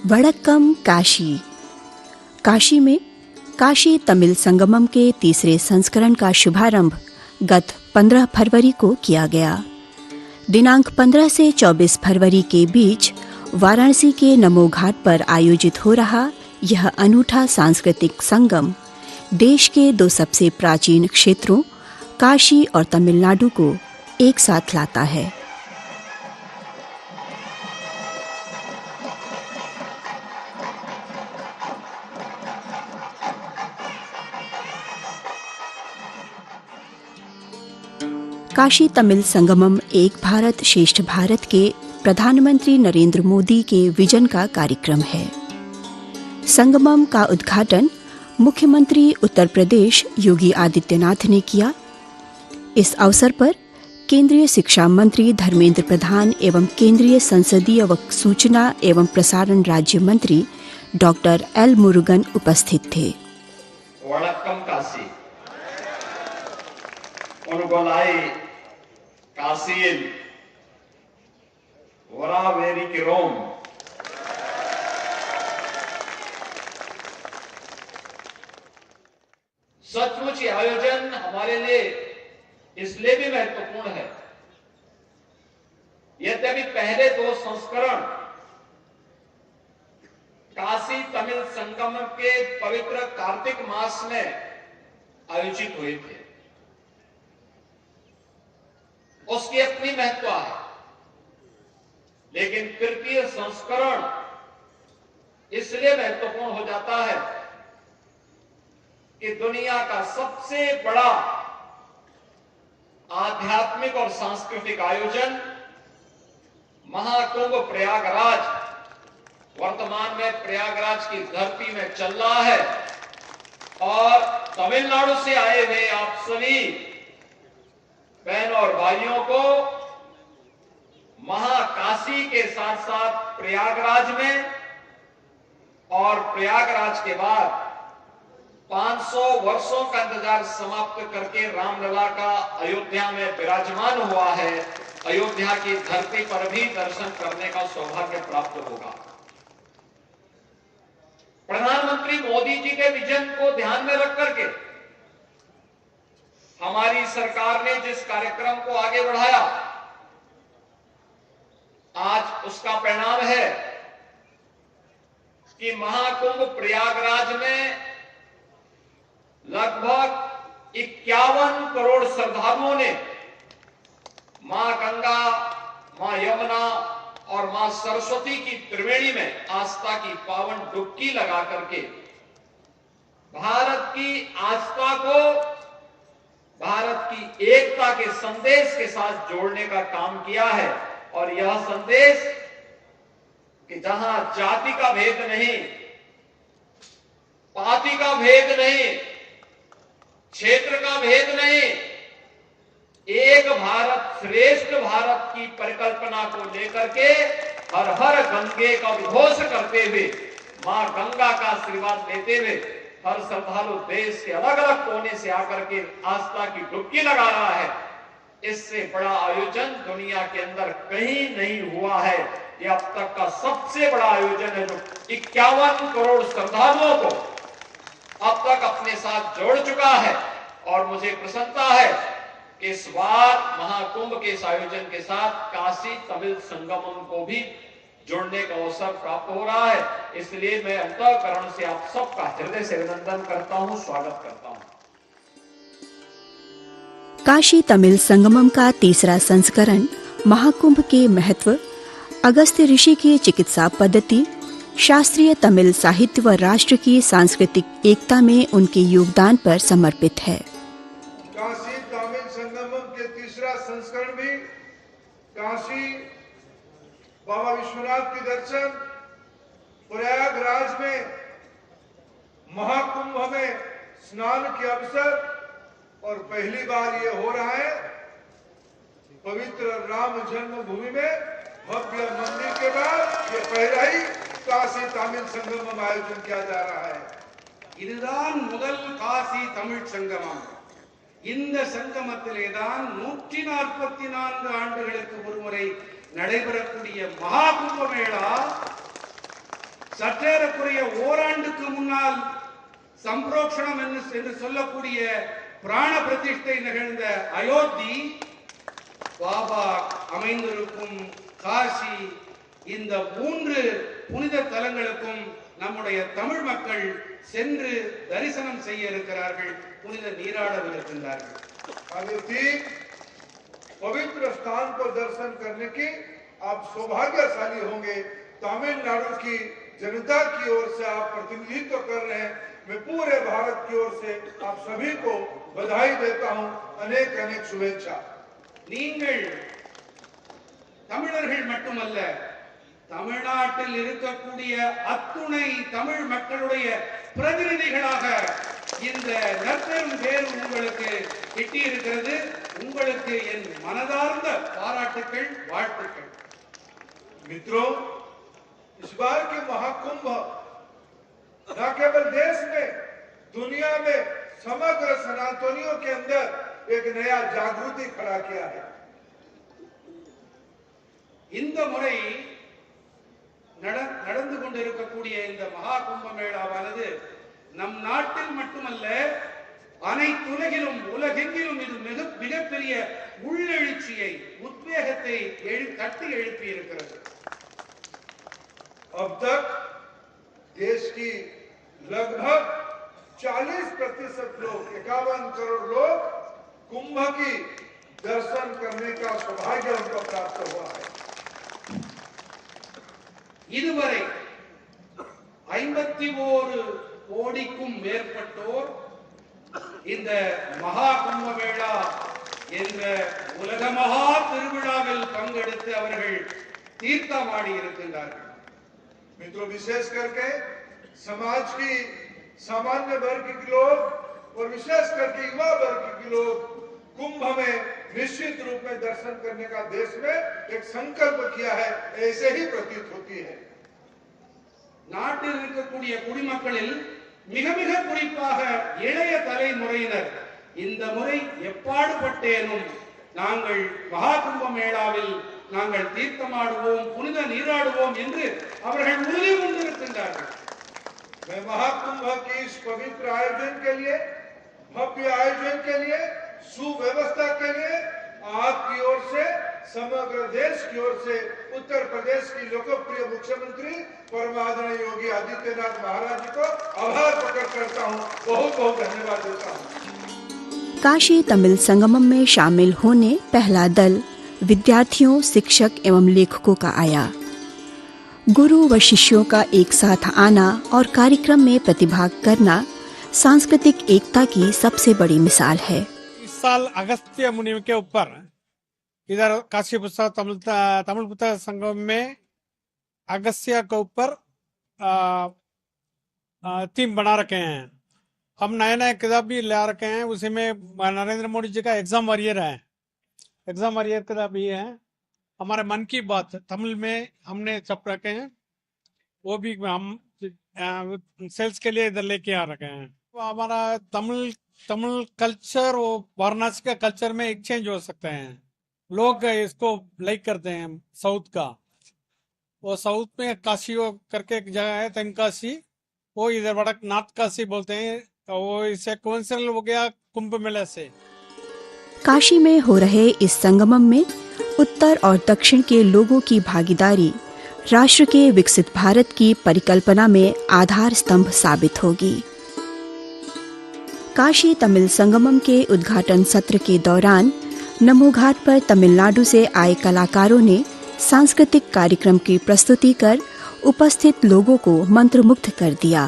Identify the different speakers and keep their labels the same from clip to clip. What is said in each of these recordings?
Speaker 1: वड़क्कम काशी। काशी में काशी तमिल संगमम के तीसरे संस्करण का शुभारंभ गत 15 फरवरी को किया गया। दिनांक 15 से 24 फरवरी के बीच वाराणसी के नमो घाट पर आयोजित हो रहा यह अनूठा सांस्कृतिक संगम देश के दो सबसे प्राचीन क्षेत्रों काशी और तमिलनाडु को एक साथ लाता है। काशी तमिल संगमम एक भारत श्रेष्ठ भारत के प्रधानमंत्री नरेंद्र मोदी के विजन का कार्यक्रम है। संगमम का उद्घाटन मुख्यमंत्री उत्तर प्रदेश योगी आदित्यनाथ ने किया। इस अवसर पर केंद्रीय शिक्षा मंत्री धर्मेंद्र प्रधान एवं केंद्रीय संसदीय व सूचना एवं प्रसारण राज्य मंत्री डॉक्टर एल मुरुगन उपस्थित थे।
Speaker 2: वड़क्कम काशी उनगोलाई काशील वरावेरी की रोम सचमुच ये आयोजन हमारे लिए इसलिए भी महत्वपूर्ण है। यद्यपि पहले दो संस्करण काशी तमिल संगम के पवित्र कार्तिक मास में आयोजित हुए थे, उसकी अपनी महत्व है, लेकिन तृतीय संस्करण इसलिए महत्वपूर्ण हो जाता है कि दुनिया का सबसे बड़ा आध्यात्मिक और सांस्कृतिक आयोजन महाकुंभ प्रयागराज वर्तमान में प्रयागराज की धरती में चल रहा है और तमिलनाडु से आए हुए आप सभी बहनों और भाइयों को महाकाशी के साथ साथ प्रयागराज में और प्रयागराज के बाद 500 वर्षों का इंतजार समाप्त करके रामलला का अयोध्या में विराजमान हुआ है। अयोध्या की धरती पर भी दर्शन करने का सौभाग्य प्राप्त होगा। प्रधानमंत्री मोदी जी के विजन को ध्यान में रख करके हमारी सरकार ने जिस कार्यक्रम को आगे बढ़ाया, आज उसका परिणाम है कि महाकुंभ प्रयागराज में लगभग 51 करोड़ श्रद्धालुओं ने मां गंगा, मां यमुना और मां सरस्वती की त्रिवेणी में आस्था की पावन डुबकी लगा करके भारत की आस्था को भारत की एकता के संदेश के साथ जोड़ने का काम किया है। और यह संदेश कि जहां जाति का भेद नहीं, पाति का भेद नहीं, क्षेत्र का भेद नहीं, एक भारत श्रेष्ठ भारत की परिकल्पना को लेकर के हर हर गंगे का उद्घोष करते हुए मां गंगा का आशीर्वाद लेते हुए हर श्रद्धालु देश के अलग अलग कोने से आकर के आस्था की डुबकी लगा रहा है। इससे बड़ा आयोजन दुनिया के अंदर कहीं नहीं हुआ है। यह अब तक का सबसे बड़ा आयोजन है जो 51 करोड़ श्रद्धालुओं को अब तक अपने साथ जोड़ चुका है। और मुझे प्रसन्नता है कि इस बार महाकुंभ के इस आयोजन के साथ काशी तमिल संगमम को भी जोड़ने का अवसर प्राप्त हो रहा है। इसलिए मैं अंतःकरण से आप सबका हृदय से अभिनंदन करता हूं, स्वागत करता हूं।
Speaker 1: काशी तमिल संगमम का तीसरा संस्करण महाकुंभ के महत्व, अगस्त्य ऋषि की चिकित्सा पद्धति, शास्त्रीय तमिल साहित्य व राष्ट्र की सांस्कृतिक एकता में उनके योगदान पर समर्पित है।
Speaker 3: काशी तमिल संगमम के तीसरा संस्करण भी काशी बाबा विश्वनाथ के दर्शन, प्रयागराज में महाकुंभ में स्नान के अवसर और पहली बार ये हो रहा है पवित्र राम जन्मभूमि में भव्य मंदिर के बाद ये पहला ही काशी तमिल संगमम आयोजन किया जा रहा है।
Speaker 4: இதுதான் முதல் காசி தமிழ் சங்கமம். இந்த சங்கமத்திலேதான் 144 ஆண்டுகளுக்கு ஒருமுறை நடைபெறக்கூடிய மகா கும்பமேளா சற்றேறக்குறைய ஓராண்டுக்கு முன்னால் சம்பரோக்ஷணம் என்று சொல்லக்கூடிய பிராண பிரதிஷ்டை நிகழ்ந்த அயோத்தி, பாபா அமைந்திருக்கும் காசி, இந்த 3 புனித தலங்களுக்கும் நம்முடைய தமிழ் மக்கள் சென்று தரிசனம் செய்ய இருக்கிறார்கள், புனித நீராடவிருக்கின்றார்கள்.
Speaker 3: अयोध्या पवित्र स्थान को दर्शन करने की आप सौभाग्यशाली होंगे। तमिलनाडु की जनता की ओर से आप प्रतिनिधित्व कर रहे हैं। मैं पूरे भारत की ओर से आप सभी को बधाई देता हूं, अनेक अनेक शुभेच्छा।
Speaker 4: நீங்கள் தமிழர்கள் மட்டுமல்ல, தமிழ்நாட்டில் இருக்கக்கூடிய அத்துணை தமிழ் மக்களுடைய பிரதிநிதிகளாக இந்த நற்பெரும் பேர் உங்களுக்கு கிட்டி இருக்கிறது. உங்களுக்கு என் மனதார்ந்த பாராட்டுக்கள், வாழ்த்துக்கள்.
Speaker 3: मित्रों, इस बार के महाकुंभ न केवल देश में, दुनिया में समग्र सनातनियों के अंदर एक नया जागृति खड़ा किया है।
Speaker 4: இந்த முறை நடந்து கொண்டிருக்கக்கூடிய இந்த மகா கும்பமேளாவானது நம் நாட்டில் மட்டுமல்ல, அனைத்துலகிலும், உலகெங்கிலும் இது மிகப்பெரிய உள்ளெழுச்சியை, உத்வேகத்தை தட்டி எழுப்பி இருக்கிறது.
Speaker 3: अब तक देश की लगभग 40% लोग, 51 करोड़ लोग कुंभ की दर्शन करने का सौभाग्य उनको प्राप्त हुआ है।
Speaker 4: இதுவரை 51 கோடிக்கும் மேற்பட்டோர் இந்த மகா கும்பமேளா என்ற உலக மகா திருவிழாவில் பங்கெடுத்து அவர்கள் தீர்த்தமாடி இருக்கின்றார்கள்.
Speaker 3: मित्रों, विशेष करके समाज की सामान्य वर्ग के लोग और विशेष करके युवा वर्ग के लोग कुंभ में निश्चित रूप में दर्शन करने का देश में एक संकल्प किया है, ऐसे ही प्रतीत होती है।
Speaker 4: நாட்டில் இருக்கக்கூடிய குடிமக்களில் மிக மிக குறிப்பாக இளைய தலைமுறையினர் இந்த முறை எப்பாடுபட்டேனும் நாங்கள் மகா கும்பமேளாவில் நாங்கள் தீர்த்தமாடுவோம், புனித நீராடுவோம் என்று அவர்கள் உறுதி கொண்டிருக்கின்றார்கள்.
Speaker 3: मैं महाकुंभ के इस पवित्र आयोजन के लिए, भव्य आयोजन के लिए, सुव्यवस्था के लिए आपकी ओर से, समग्र देश की ओर से उत्तर प्रदेश की लोकप्रिय मुख्यमंत्री परमादरणीय योगी आदित्यनाथ महाराज जी को आभार प्रकट करता हूं, बहुत बहुत धन्यवाद देता हूं।
Speaker 1: काशी तमिल संगमम में शामिल होने पहला दल विद्यार्थियों, शिक्षक एवं लेखकों का आया। गुरु व शिष्यों का एक साथ आना और कार्यक्रम में प्रतिभाग करना सांस्कृतिक एकता की सबसे बड़ी मिसाल है।
Speaker 5: इस साल अगस्त्य मुनि के ऊपर इधर काशी पुस्तक तमिल पुस्तक संगम में अगस्त्य के ऊपर थीम बना रखे हैं। हम नए नए किताब भी ला रखे हैं, उसी में नरेंद्र मोदी जी का एग्जाम वॉरियर है, एग्जाम वॉरियर किताब ये है। हमारे मन की बात तमिल में हमने छप रखे हैं, वो भी हम सेल्स के लिए इधर लेके आ रखे हैं। तो हमारा तमिल कल्चर वो वाराणसी का कल्चर में एक्सचेंज हो सकते हैं। लोग इसको लाइक करते हैं साउथ का, वो साउथ में काशी करके एक जगह है तेनकाशी, वो इधर वड़क नॉर्थ काशी बोलते हैं, वो इससे कोइंसिडेंट हो गया कुंभ मेले से।
Speaker 1: काशी में हो रहे इस संगमम में उत्तर और दक्षिण के लोगों की भागीदारी राष्ट्र के विकसित भारत की परिकल्पना में आधार स्तंभ साबित होगी। काशी तमिल संगमम के उद्घाटन सत्र के दौरान नमो घाट पर तमिलनाडु से आए कलाकारों ने सांस्कृतिक कार्यक्रम की प्रस्तुति कर उपस्थित लोगों को मंत्रमुग्ध कर दिया।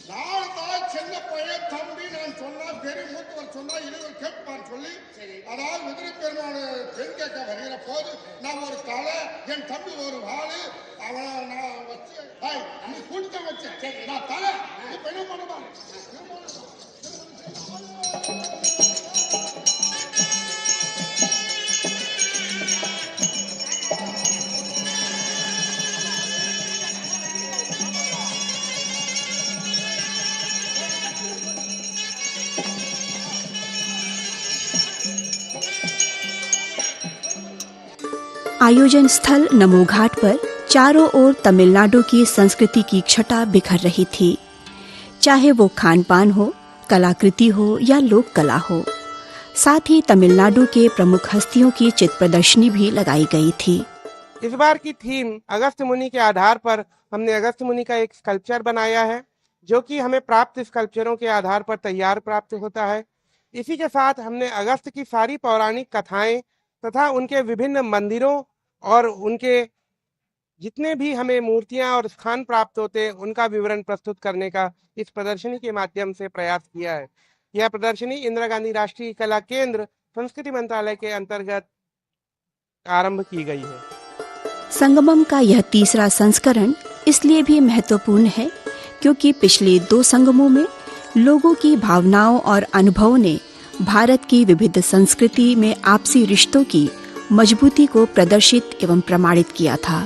Speaker 6: நாலு தாய் சின்ன பையன் தம்பி நான் சொன்னா பெரிய மூத்தவர் சொன்னா 20 கேட்பார் சொல்லி, அதாவது எதிரி பெருமாள் பெண் கேட்க வருகிற போது நான் ஒரு தலை, என் தம்பி ஒரு வாளு, அவனை நான் வச்சு நீ கூட்ட வச்சேன், நான் தலை, இப்ப என்ன பண்ணுவான்?
Speaker 1: आयोजन स्थल नमो घाट पर चारों ओर तमिलनाडु की संस्कृति की छटा बिखर रही थी, चाहे वो खान पान हो, कलाकृति हो या लोक कला हो। साथ ही तमिलनाडु के प्रमुख हस्तियों की चित्र प्रदर्शनी भी लगाई गई थी।
Speaker 7: इस बार की थीम अगस्त मुनि के आधार पर हमने अगस्त मुनि का एक स्कल्पचर बनाया है, जो कि हमें प्राप्त स्कल्पचरों के आधार पर तैयार प्राप्त होता है। इसी के साथ हमने अगस्त की सारी पौराणिक कथाएं तथा उनके विभिन्न मंदिरों और उनके जितने भी हमें मूर्तियां और स्थान प्राप्त होते हैं उनका विवरण प्रस्तुत करने का इस प्रदर्शनी के माध्यम से प्रयास किया है। यह प्रदर्शनी इंदिरा गांधी राष्ट्रीय कला केंद्र संस्कृति मंत्रालय के अंतर्गत आरंभ की गई है।
Speaker 1: संगमम का यह तीसरा संस्करण इसलिए भी महत्वपूर्ण है क्योंकि पिछले 2 संगमों में लोगों की भावनाओं और अनुभवों ने भारत की विविध संस्कृति में आपसी रिश्तों की मजबूती को प्रदर्शित एवं प्रमाणित किया था।